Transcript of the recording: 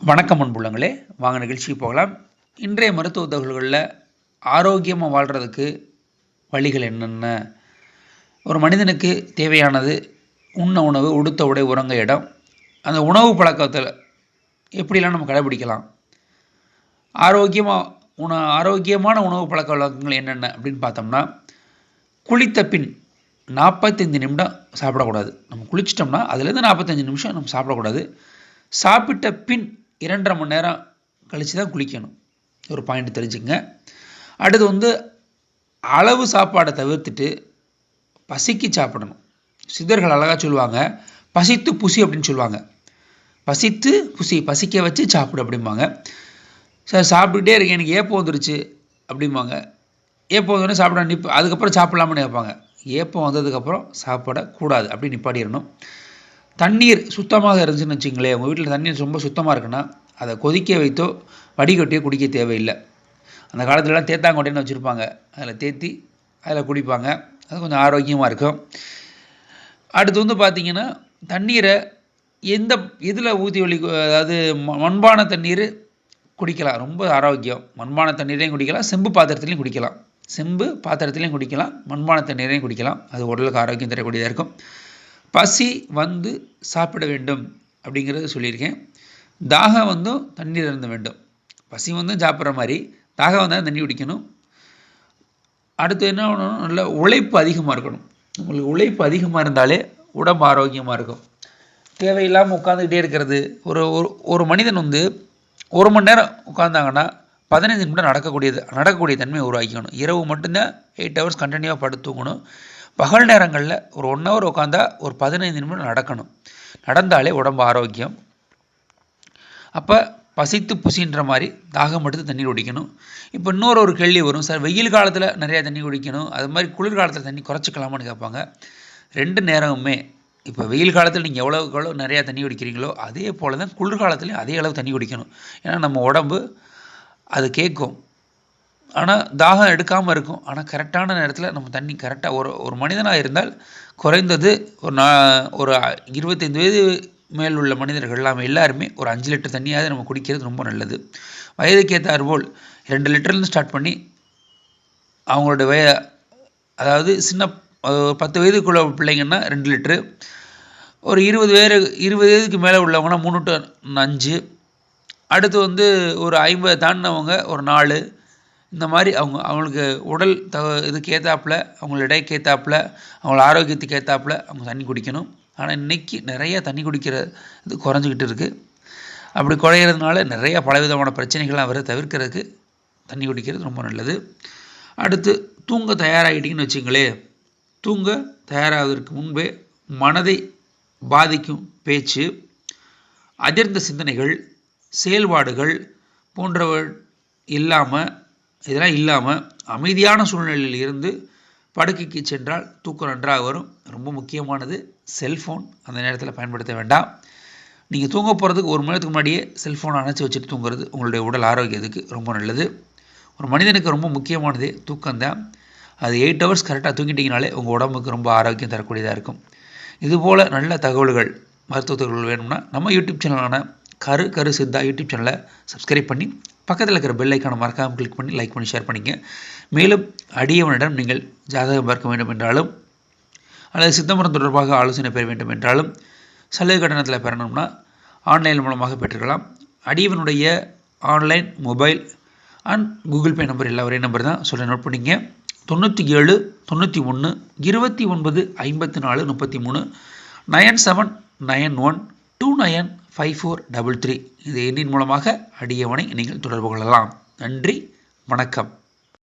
வணக்கம் அன்புள்ளங்களே, வாங்க நிகழ்ச்சிக்கு போகலாம். இன்றைய மருத்துவ தகவல்களில் ஆரோக்கியமாக வாழ்கிறதுக்கு வழிகள் என்னென்ன, ஒரு மனிதனுக்கு தேவையானது உண்ண உணவு, உடுத்த உடை, உறங்க இடம், அந்த உணவு பழக்கத்தில் எப்படிலாம் நம்ம கடைபிடிக்கலாம், ஆரோக்கியமான உணவு பழக்க வழக்கங்கள் என்னென்ன அப்படின்னு பார்த்தோம்னா, குளித்த பின் 45 நிமிடம் சாப்பிடக்கூடாது. நம்ம குளிச்சிட்டோம்னா அதுலேருந்து 45 நிமிஷம் நம்ம சாப்பிடக்கூடாது. சாப்பிட்ட பின் 2.5 மணி நேரம் கழித்து தான் குளிக்கணும். ஒரு பாயிண்ட் தெரிஞ்சுங்க. அடுத்து அளவு சாப்பாடை தவிர்த்துட்டு பசிக்கு சாப்பிடணும். சித்தர்கள் அழகாக சொல்லுவாங்க, பசித்து புசி அப்படின்னு சொல்லுவாங்க. பசித்து புசி, பசிக்க வச்சு சாப்பிடு அப்படிம்பாங்க. சார் சாப்பிட்டுட்டே இருக்கேன், எனக்கு ஏப்பம் வந்துருச்சு அப்படிம்பாங்க. ஏப்பம் வந்தோடனே சாப்பிட அதுக்கப்புறம் சாப்பிடலாம்னு கேட்பாங்க. ஏப்பம் வந்ததுக்கப்புறம் சாப்பிடக்கூடாது, அப்படி நிப்பாட்டிடணும். தண்ணீர் சுத்தமாக இருந்துச்சுன்னு வச்சுங்களேன், உங்கள் வீட்டில் தண்ணீர் ரொம்ப சுத்தமாக இருக்குன்னா அதை கொதிக்க வைத்தோ வடிகட்டியோ குடிக்க தேவையில்லை. அந்த காலத்துலலாம் தேத்தாங்கொட்டைன்னு வச்சுருப்பாங்க, அதில் தேத்தி அதில் குடிப்பாங்க. அது கொஞ்சம் ஆரோக்கியமாக இருக்கும். அடுத்து பார்த்திங்கன்னா, தண்ணீரை இதில் ஊற்றி அதாவது மண்பான தண்ணீர் குடிக்கலாம், ரொம்ப ஆரோக்கியம். மண்பான தண்ணீரையும் குடிக்கலாம், செம்பு பாத்திரத்துலையும் குடிக்கலாம். செம்பு பாத்திரத்துலையும் குடிக்கலாம், மண்பான தண்ணீரையும் குடிக்கலாம். அது உடலுக்கு ஆரோக்கியம் தரக்கூடியதாக இருக்கும். பசி சாப்பிட வேண்டும் அப்படிங்கிறது சொல்லியிருக்கேன். தாகம் தண்ணீர் இருந்த வேண்டும். பசி சாப்பிட்ற மாதிரி, தாகம் வந்தால் தண்ணி குடிக்கணும். அடுத்து என்ன பண்ணணும், நல்ல உழைப்பு அதிகமாக இருக்கணும். உங்களுக்கு உழைப்பு அதிகமாக இருந்தாலே உடம்பு ஆரோக்கியமாக இருக்கும். தேவையில்லாமல் உட்காந்துக்கிட்டே இருக்கிறது. ஒரு மனிதன் 1 மணி நேரம் உட்காந்தாங்கன்னா 15 நிமிடம் நடக்கக்கூடிய தன்மையை உருவாக்கிக்கணும். இரவு மட்டும்தான் 8 ஹவர்ஸ் கண்டினியூவாக படுத்து தூங்கணும். பகல் நேரங்களில் ஒரு 1 ஹவர் உட்காந்தா ஒரு 15 நிமிடம் நடக்கணும். நடந்தாலே உடம்பு ஆரோக்கியம். அப்போ பசித்து புசின்ற மாதிரி தாகம் எடுத்து தண்ணீர் குடிக்கணும். இப்போ இன்னொரு கேள்வி வரும், சார் வெயில் காலத்தில் நிறையா தண்ணி குடிக்கணும், அது மாதிரி குளிர்காலத்தில் தண்ணி குறைச்சிக்கலாமான்னு கேட்பாங்க. 2 நேரமுமே, இப்போ வெயில் காலத்தில் நீங்கள் எவ்வளோ நிறையா தண்ணி குடிக்கிறீங்களோ அதே போல் தான் குளிர்காலத்துலேயும் அதே அளவு தண்ணி குடிக்கணும். ஏன்னா நம்ம உடம்பு அது கேட்கும், ஆனால் தாகம் எடுக்காமல் இருக்கும். ஆனால் கரெக்டான நேரத்தில் நம்ம தண்ணி கரெக்டாக ஒரு மனிதனாக இருந்தால் குறைந்தது ஒரு 25 வயது மேல் உள்ள மனிதர்கள் எல்லாருமே ஒரு 5 லிட்டர் தண்ணியாவது நம்ம குடிக்கிறது ரொம்ப நல்லது. வயதுக்கேற்றாற்போல் 2 லிட்டர்லேருந்து ஸ்டார்ட் பண்ணி அவங்களோட அதாவது சின்ன 10 வயதுக்குள்ள பிள்ளைங்கன்னா 2 லிட்டரு, ஒரு 20 வயதுக்கு மேலே உள்ளவங்கன்னா 3 to 5, அடுத்து ஒரு 50 தாண்டினவங்க ஒரு 4. இந்த மாதிரி அவங்களுக்கு உடல் இதுக்கு ஏற்றாப்புல, அவங்களோட எடைக்கு ஏற்றாப்புல, அவங்கள ஆரோக்கியத்துக்கு ஏற்றாப்புல அவங்க தண்ணி குடிக்கணும். ஆனால் இன்றைக்கி நிறையா தண்ணி குடிக்கிற இது குறைஞ்சிக்கிட்டு இருக்குது. அப்படி குறையிறதுனால நிறையா பலவிதமான பிரச்சனைகள்லாம் வர தவிர்க்கிறதுக்கு தண்ணி குடிக்கிறது ரொம்ப நல்லது. அடுத்து தூங்க தயாராகிட்டிங்கன்னு வச்சுங்களேன், தூங்க தயாராவதற்கு முன்பே மனதை பாதிக்கும் பேச்சு, அதிர்ந்த சிந்தனைகள், செயல்பாடுகள் போன்றவை இதெல்லாம் இல்லாமல் அமைதியான சூழ்நிலையில் இருந்து படுக்கைக்கு சென்றால் தூக்கம் நன்றாக வரும். ரொம்ப முக்கியமானது, செல்ஃபோன் அந்த நேரத்தில் பயன்படுத்த வேண்டாம். நீங்கள் தூங்க போகிறதுக்கு 1 மணி நேரத்துக்கு முன்னாடியே செல்ஃபோனை அணைச்சி வச்சுட்டு தூங்குறது உங்களுடைய உடல் ஆரோக்கியத்துக்கு ரொம்ப நல்லது. ஒரு மனிதனுக்கு ரொம்ப முக்கியமானதே தூக்கம்தான். அது 8 ஹவர்ஸ் கரெக்டாக தூங்கிட்டிங்கனாலே உங்கள் உடம்புக்கு ரொம்ப ஆரோக்கியம் தரக்கூடியதாக இருக்கும். இதுபோல் நல்ல தகவல்கள், மருத்துவ தகவல்கள் வேணும்னா நம்ம யூடியூப் சேனலான கரு சித்தா யூடியூப் சேனலை சப்ஸ்கிரைப் பண்ணி பக்கத்தில் இருக்கிற பெல் ஐக்கானை மறக்காமல் கிளிக் பண்ணி லைக் பண்ணி ஷேர் பண்ணிங்க. மேலும் அடியவனிடம் நீங்கள் ஜாதகம் பார்க்க வேண்டும் என்றாலும் அல்லது சித்தமரம் தொடர்பாக ஆலோசனை பெற வேண்டும் என்றாலும் சலுகை கட்டணத்தில் பெறணும்னா ஆன்லைன் மூலமாக பெற்றுக்கலாம். அடியவனுடைய online, mobile and Google Pay number ஒரே நம்பர் தான், நோட் பண்ணிங்க. 97 91 29 54 33 9791 295433 இந்த எண்ணின் மூலமாக அடியவனை நீங்கள் தொடர்பு கொள்ளலாம். நன்றி, வணக்கம்.